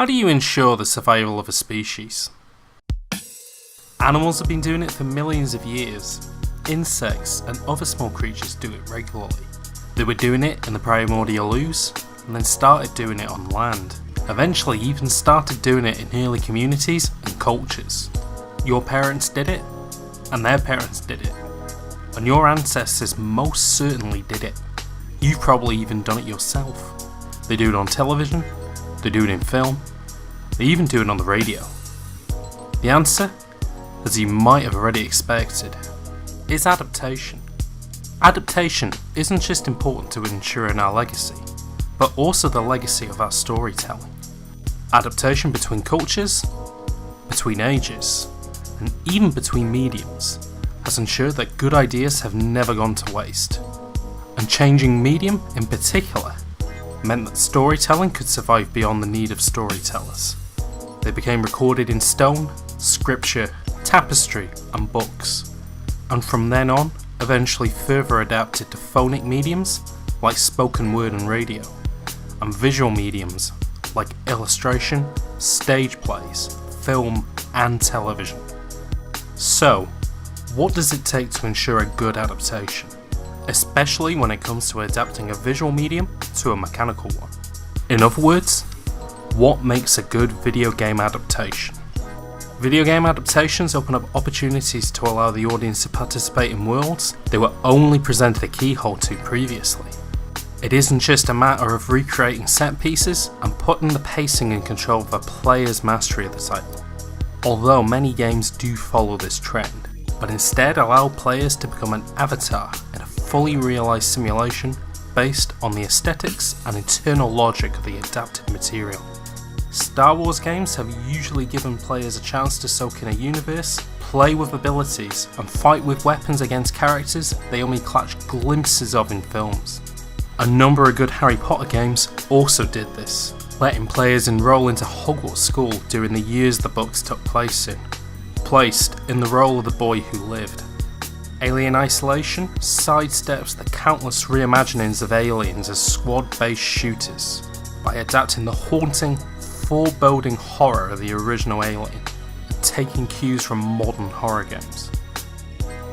How do you ensure the survival of a species? Animals have been doing it for millions of years. Insects and other small creatures do it regularly. They were doing it in the primordial ooze, and then started doing it on land. Eventually even started doing it in early communities and cultures. Your parents did it, and their parents did it. And your ancestors most certainly did it. You've probably even done it yourself. They do it on television, they do it in film, they even do it on the radio. The answer, as you might have already expected, is adaptation. Adaptation isn't just important to ensuring our legacy, but also the legacy of our storytelling. Adaptation between cultures, between ages, and even between mediums has ensured that good ideas have never gone to waste. And changing medium in particular meant that storytelling could survive beyond the need of storytellers. They became recorded in stone, scripture, tapestry and books, and from then on eventually further adapted to phonic mediums like spoken word and radio, and visual mediums like illustration, stage plays, film and television. So, what does it take to ensure a good adaptation, especially when it comes to adapting a visual medium to a mechanical one? In other words, what makes a good video game adaptation? Video game adaptations open up opportunities to allow the audience to participate in worlds they were only presented a keyhole to previously. It isn't just a matter of recreating set pieces and putting the pacing in control of a player's mastery of the title, although many games do follow this trend, but instead allow players to become an avatar in a fully realised simulation based on the aesthetics and internal logic of the adapted material. Star Wars games have usually given players a chance to soak in a universe, play with abilities, and fight with weapons against characters they only catch glimpses of in films. A number of good Harry Potter games also did this, letting players enroll into Hogwarts School during the years the books took place in, placed in the role of the boy who lived. Alien Isolation sidesteps the countless reimaginings of aliens as squad-based shooters by adapting the haunting, foreboding horror of the original Alien and taking cues from modern horror games.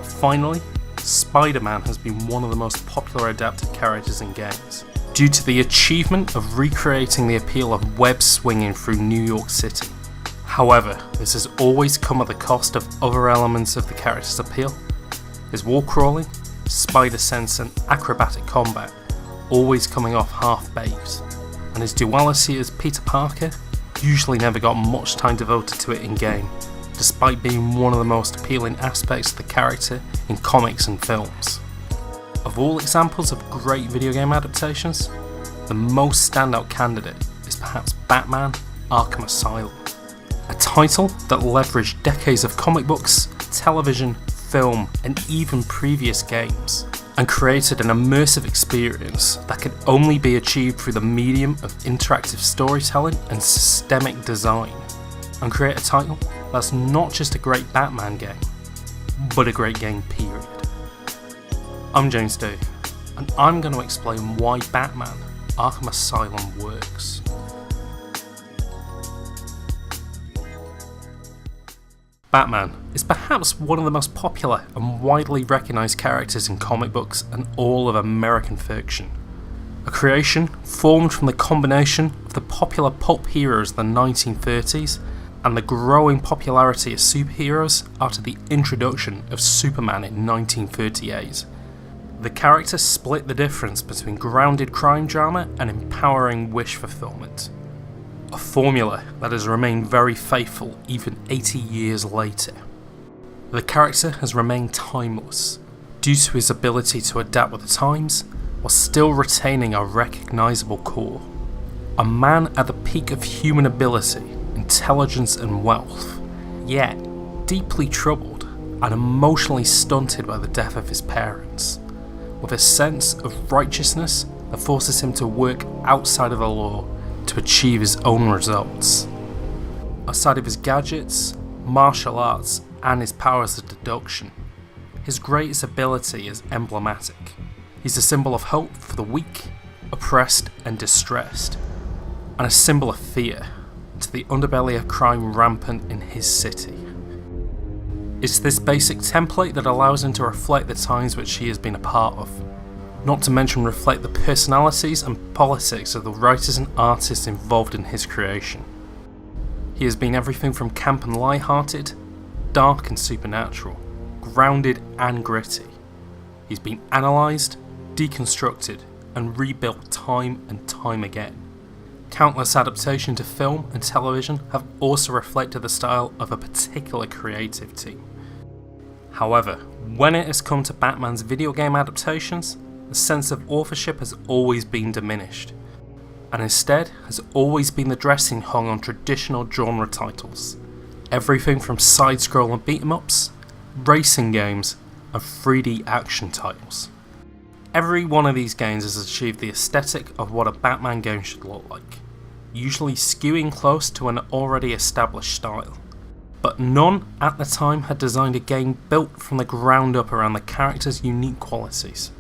Finally, Spider-Man has been one of the most popular adapted characters in games, due to the achievement of recreating the appeal of web swinging through New York City. However, this has always come at the cost of other elements of the character's appeal. His wall crawling, spider sense and acrobatic combat always coming off half-baked, and his duality as Peter Parker usually never got much time devoted to it in-game, despite being one of the most appealing aspects of the character in comics and films. Of all examples of great video game adaptations, the most standout candidate is perhaps Batman: Arkham Asylum, a title that leveraged decades of comic books, television, film and even previous games, and created an immersive experience that could only be achieved through the medium of interactive storytelling and systemic design, and create a title that's not just a great Batman game, but a great game period. I'm James D, and I'm going to explain why Batman: Arkham Asylum works. Batman is perhaps one of the most popular and widely recognised characters in comic books and all of American fiction. A creation formed from the combination of the popular pulp heroes of the 1930s and the growing popularity of superheroes after the introduction of Superman in 1938. The character split the difference between grounded crime drama and empowering wish fulfillment. A formula that has remained very faithful even 80 years later. The character has remained timeless due to his ability to adapt with the times while still retaining a recognisable core. A man at the peak of human ability, intelligence and wealth, yet deeply troubled and emotionally stunted by the death of his parents, with a sense of righteousness that forces him to work outside of the law to achieve his own results. Aside of his gadgets, martial arts and his powers of deduction, his greatest ability is emblematic. He's a symbol of hope for the weak, oppressed and distressed, and a symbol of fear to the underbelly of crime rampant in his city. It's this basic template that allows him to reflect the times which he has been a part of, not to mention reflect the personalities and politics of the writers and artists involved in his creation. He has been everything from camp and light-hearted, dark and supernatural, grounded and gritty. He's been analysed, deconstructed, and rebuilt time and time again. Countless adaptations to film and television have also reflected the style of a particular creative team. However, when it has come to Batman's video game adaptations, the sense of authorship has always been diminished, and instead has always been the dressing hung on traditional genre titles. Everything from side-scrolling beat-em-ups, racing games, and 3D action titles. Every one of these games has achieved the aesthetic of what a Batman game should look like, usually skewing close to an already established style. But none at the time had designed a game built from the ground up around the character's unique qualities.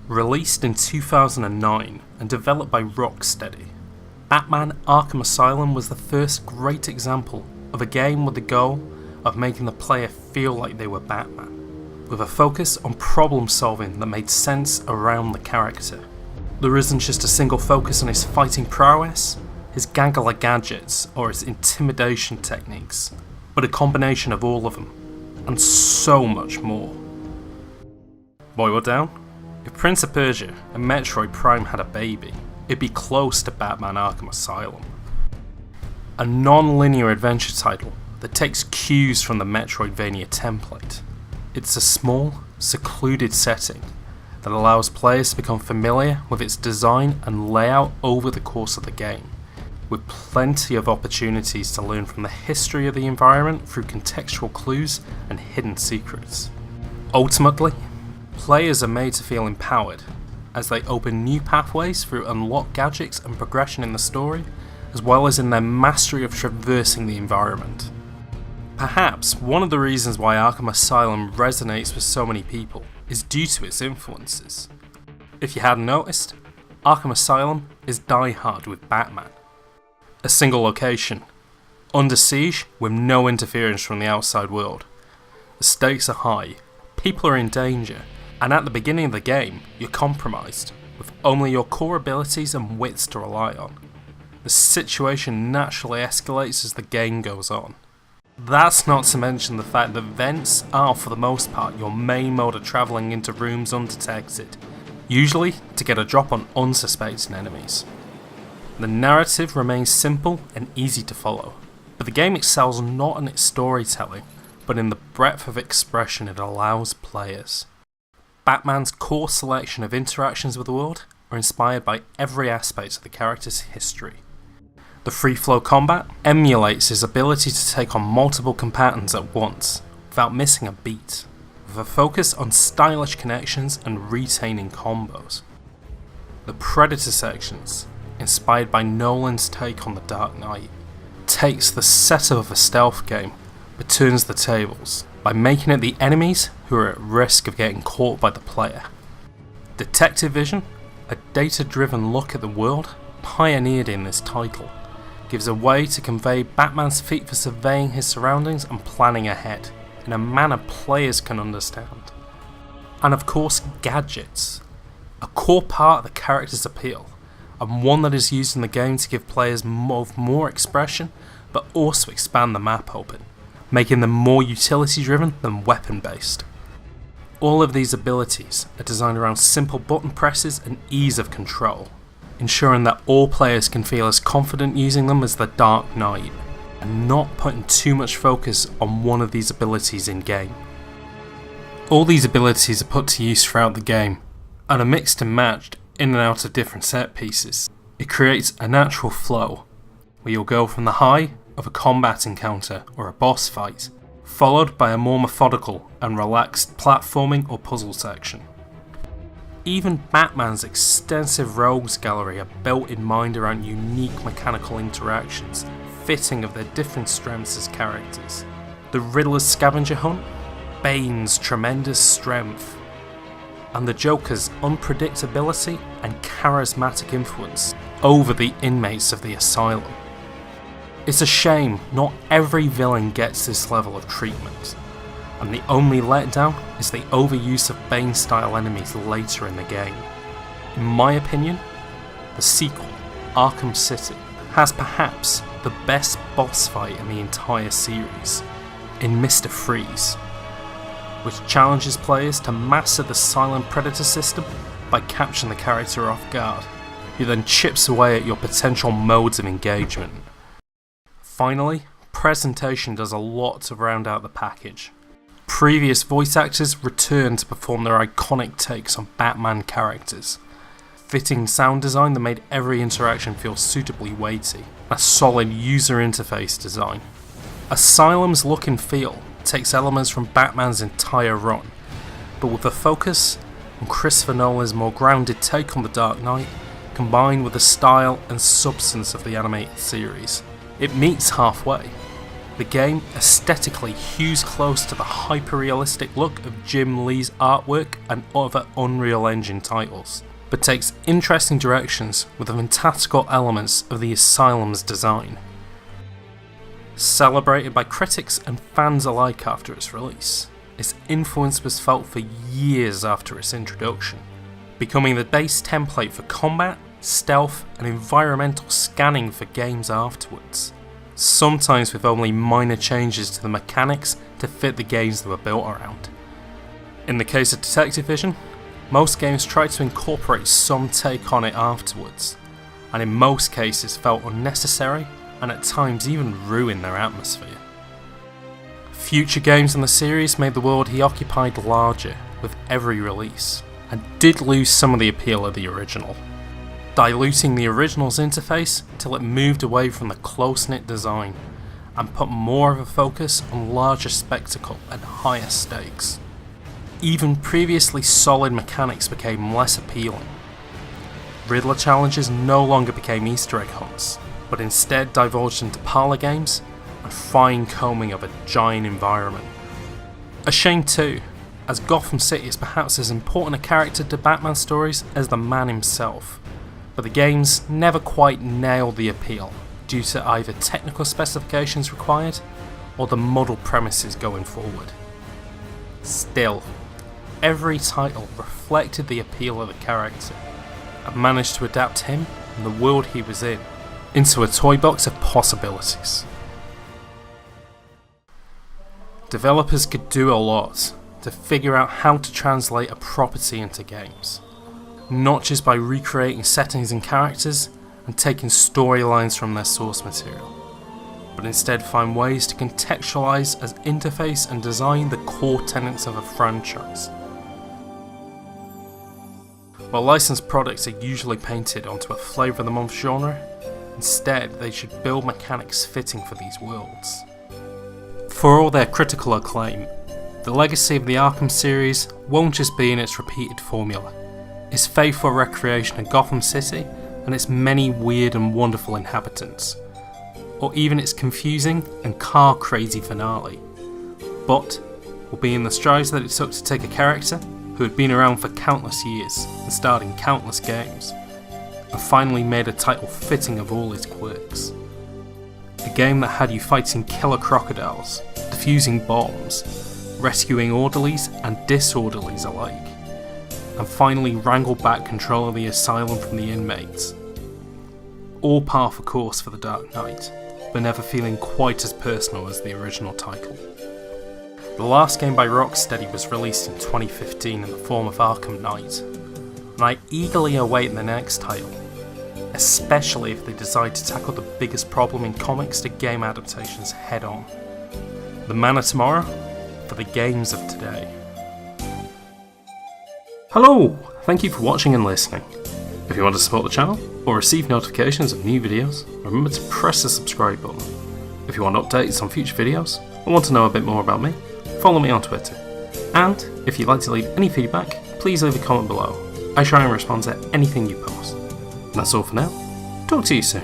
Released in 2009 and developed by Rocksteady, Batman Arkham Asylum was the first great example of a game with the goal of making the player feel like they were Batman, with a focus on problem solving that made sense around the character. There isn't just a single focus on his fighting prowess, his gaggle of gadgets, or his intimidation techniques, but a combination of all of them, and so much more. Boil down, if Prince of Persia and Metroid Prime had a baby, it'd be close to Batman Arkham Asylum. A non-linear adventure title that takes cues from the Metroidvania template. It's a small, secluded setting that allows players to become familiar with its design and layout over the course of the game, with plenty of opportunities to learn from the history of the environment through contextual clues and hidden secrets. Ultimately, players are made to feel empowered as they open new pathways through unlocked gadgets and progression in the story, as well as in their mastery of traversing the environment. Perhaps one of the reasons why Arkham Asylum resonates with so many people is due to its influences. If you hadn't noticed, Arkham Asylum is Die Hard with Batman. A single location, under siege with no interference from the outside world. The stakes are high, people are in danger, and at the beginning of the game, you're compromised, with only your core abilities and wits to rely on. The situation naturally escalates as the game goes on. That's not to mention the fact that vents are, for the most part, your main mode of travelling into rooms undetected, usually to get a drop on unsuspecting enemies. The narrative remains simple and easy to follow, but the game excels not in its storytelling, but in the breadth of expression it allows players. Batman's core selection of interactions with the world are inspired by every aspect of the character's history. The free-flow combat emulates his ability to take on multiple combatants at once, without missing a beat, with a focus on stylish connections and retaining combos. The Predator sections, inspired by Nolan's take on The Dark Knight, takes the setup of a stealth game, but turns the tables, by making it the enemies who are at risk of getting caught by the player. Detective Vision, a data-driven look at the world pioneered in this title, gives a way to convey Batman's feat for surveying his surroundings and planning ahead, in a manner players can understand. And of course, gadgets, a core part of the character's appeal, and one that is used in the game to give players more expression, but also expand the map open, making them more utility-driven than weapon-based. All of these abilities are designed around simple button presses and ease of control, ensuring that all players can feel as confident using them as the Dark Knight, and not putting too much focus on one of these abilities in-game. All these abilities are put to use throughout the game, and are mixed and matched in and out of different set pieces. It creates a natural flow, where you'll go from the high of a combat encounter or a boss fight, followed by a more methodical and relaxed platforming or puzzle section. Even Batman's extensive rogues gallery are built in mind around unique mechanical interactions, fitting of their different strengths as characters. The Riddler's scavenger hunt, Bane's tremendous strength, and the Joker's unpredictability and charismatic influence over the inmates of the asylum. It's a shame not every villain gets this level of treatment, and the only letdown is the overuse of Bane-style enemies later in the game. In my opinion, the sequel, Arkham City, has perhaps the best boss fight in the entire series, in Mr. Freeze, which challenges players to master the silent predator system by capturing the character off guard, who then chips away at your potential modes of engagement. Finally, presentation does a lot to round out the package. Previous voice actors return to perform their iconic takes on Batman characters. Fitting sound design that made every interaction feel suitably weighty. A solid user interface design. Asylum's look and feel takes elements from Batman's entire run, but with a focus on Christopher Nolan's more grounded take on The Dark Knight, combined with the style and substance of the animated series. It meets halfway. The game aesthetically hews close to the hyper-realistic look of Jim Lee's artwork and other Unreal Engine titles, but takes interesting directions with the fantastical elements of the Asylum's design. Celebrated by critics and fans alike after its release, its influence was felt for years after its introduction, becoming the base template for combat, stealth and environmental scanning for games afterwards, sometimes with only minor changes to the mechanics to fit the games they were built around. In the case of Detective Vision, most games tried to incorporate some take on it afterwards, and in most cases felt unnecessary and at times even ruined their atmosphere. Future games in the series made the world he occupied larger with every release, and did lose some of the appeal of the original, diluting the original's interface till it moved away from the close-knit design and put more of a focus on larger spectacle and higher stakes. Even previously solid mechanics became less appealing. Riddler challenges no longer became Easter egg hunts, but instead divulged into parlour games and fine-combing of a giant environment. A shame too, as Gotham City is perhaps as important a character to Batman stories as the man himself, but the games never quite nailed the appeal due to either technical specifications required or the muddled premises going forward. Still, every title reflected the appeal of the character and managed to adapt him and the world he was in into a toy box of possibilities. Developers could do a lot to figure out how to translate a property into games, not just by recreating settings and characters and taking storylines from their source material, but instead find ways to contextualize as interface and design the core tenets of a franchise. While licensed products are usually painted onto a flavour of the month genre, instead they should build mechanics fitting for these worlds. For all their critical acclaim, the legacy of the Arkham series won't just be in its repeated formula, its faithful recreation of Gotham City and its many weird and wonderful inhabitants, or even its confusing and car-crazy finale, but will be in the strides that it took to take a character who had been around for countless years and starred in countless games, and finally made a title fitting of all its quirks. A game that had you fighting killer crocodiles, defusing bombs, rescuing orderlies and disorderlies alike, and finally wrangle back control of the asylum from the inmates. All par for course for The Dark Knight, but never feeling quite as personal as the original title. The last game by Rocksteady was released in 2015 in the form of Arkham Knight, and I eagerly await the next title, especially if they decide to tackle the biggest problem in comics to game adaptations head on. The man of tomorrow for the games of today. Hello! Thank you for watching and listening. If you want to support the channel or receive notifications of new videos, remember to press the subscribe button. If you want updates on future videos or want to know a bit more about me, follow me on Twitter. And if you'd like to leave any feedback, please leave a comment below. I try and respond to anything you post. And that's all for now. Talk to you soon.